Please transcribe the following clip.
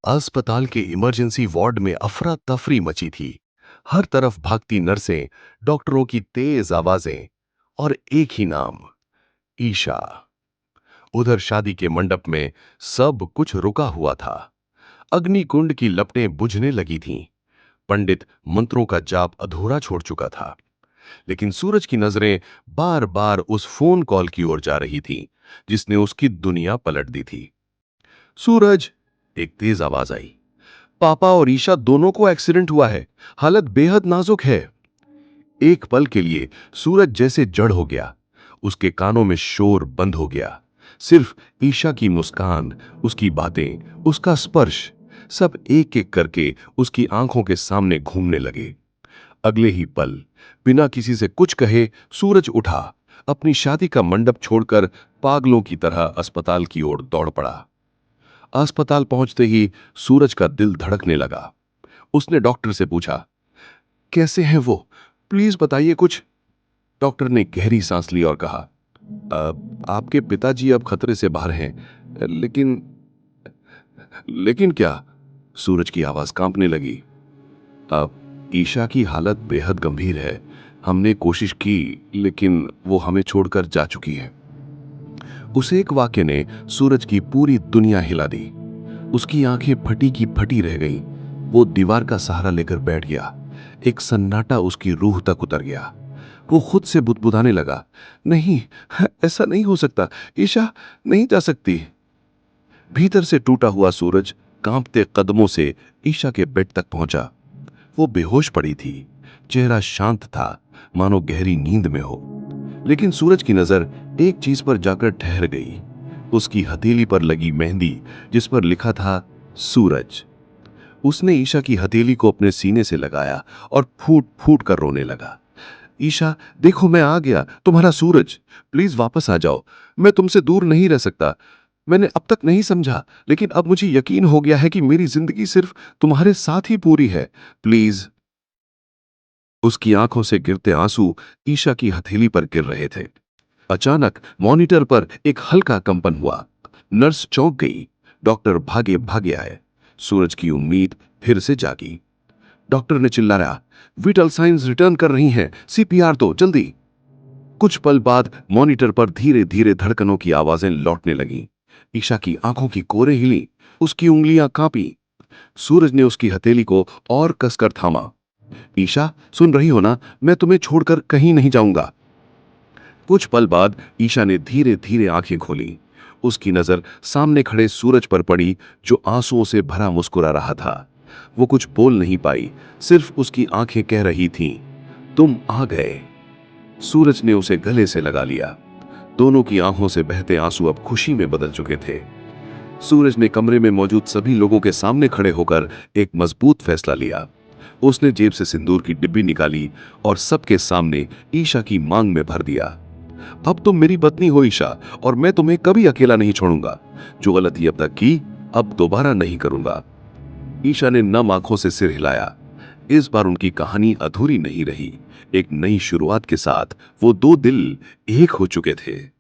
अस्पताल के emergency ward में अफरा तफरी मची थी। हर तरफ भागती नर्सें, डॉक्टरों की तेज आवाजें और एक ही नाम, ईशा। उधर शादी के मंडप में सब कुछ रुका हुआ था। अग्निकुंड की लपटें बुझने लगी थीं। पंडित मंत्रों का जाप अधूरा छोड़ चुका था। लेकिन सूरज की नजरें बार बार उस फोन कॉल की ओर जा रही थीं, जिसने उसकी दुनिया पलट दी थी। सूरज, एक तेज आवाज आई। पापा और ईशा दोनों को एक्सीडेंट हुआ है। हालत बेहद नाजुक है। एक पल के लिए सूरज जैसे जड़ हो गया। उसके कानों में शोर बंद हो गया। सिर्फ ईशा की मुस्कान, उसकी बातें, उसका स्पर्श, सब एक एक करके उसकी आंखों के सामने घूमने लगे। अगले ही पल, बिना किसी से कुछ कहे, सूरज उठा, अपनी शादी का मंडप छोड़कर पागलों की तरह अस्पताल की ओर दौड़ पड़ा। अस्पताल पहुंचते ही सूरज का दिल धड़कने लगा। उसने डॉक्टर से पूछा, कैसे हैं वो? प्लीज बताइए कुछ। डॉक्टर ने गहरी सांस ली और कहा, आपके पिताजी अब खतरे से बाहर हैं, लेकिन लेकिन क्या? सूरज की आवाज कांपने लगी। अब ईशा की हालत बेहद गंभीर है। हमने कोशिश की, लेकिन वो हमें छोड़कर जा चुकी है। उस एक वाक्य ने सूरज की पूरी दुनिया हिला दी। उसकी आंखें फटी की फटी रह गईं। वो दीवार का सहारा लेकर बैठ गया। एक सन्नाटा उसकी रूह तक उतर गया। वो खुद से बुदबुदाने लगा, नहीं, ऐसा नहीं हो सकता। ईशा नहीं जा सकती। भीतर से टूटा हुआ सूरज कांपते कदमों से ईशा के बेड तक पहुंचा। वो बेहोश पड़ी थी। चेहरा शांत था, मानो गहरी नींद में हो। लेकिन सूरज की नजर एक चीज पर जाकर ठहर गई। उसकी हथेली पर लगी मेहंदी, जिस पर लिखा था सूरज। उसने ईशा की हथेली को अपने सीने से लगाया और फूट फूट कर रोने लगा। ईशा, देखो, मैं आ गया, तुम्हारा सूरज। प्लीज वापस आ जाओ। मैं तुमसे दूर नहीं रह सकता। मैंने अब तक नहीं समझा, लेकिन अब मुझे यकीन हो गया है कि मेरी जिंदगी सिर्फ तुम्हारे साथ ही पूरी है। प्लीज। उसकी आंखों से गिरते आंसू ईशा की हथेली पर गिर रहे थे। अचानक मॉनिटर पर एक हल्का कंपन हुआ। नर्स चौंक गई। डॉक्टर भागे भागे आए। सूरज की उम्मीद फिर से जागी। डॉक्टर ने चिल्लाया, विटल साइंस रिटर्न कर रही हैं, सीपीआर दो जल्दी। कुछ पल बाद मॉनिटर पर धीरे धीरे धड़कनों की आवाजें लौटने लगीं। ईशा की आंखों की कोरें हिली, उसकी उंगलियां कांपी। सूरज ने उसकी हथेली को और कसकर थामा। ईशा, सुन रही हो ना? मैं तुम्हें छोड़कर कहीं नहीं जाऊंगा। कुछ पल बाद ईशा ने धीरे धीरे आंखें खोली। उसकी नजर सामने खड़े सूरज पर पड़ी, जो आंसुओं से भरा मुस्कुरा रहा था। वो कुछ बोल नहीं पाई, सिर्फ उसकी आंखें कह रही थीं, तुम आ गए। सूरज ने उसे गले से लगा लिया। दोनों की आंखों से बहते आंसू अब खुशी में बदल चुके थे। सूरज ने कमरे में मौजूद सभी लोगों के सामने खड़े होकर एक मजबूत फैसला लिया। उसने जेब से सिंदूर की डिब्बी निकाली और सबके सामने ईशा की मांग में भर दिया। अब तुम मेरी पत्नी हो ईशा, और मैं तुम्हें कभी अकेला नहीं छोड़ूंगा। जो गलती अब तक की, अब दोबारा नहीं करूंगा। ईशा ने नम आंखों से सिर हिलाया। इस बार उनकी कहानी अधूरी नहीं रही। एक नई शुरुआत के साथ वो दो दिल एक हो चुके थे।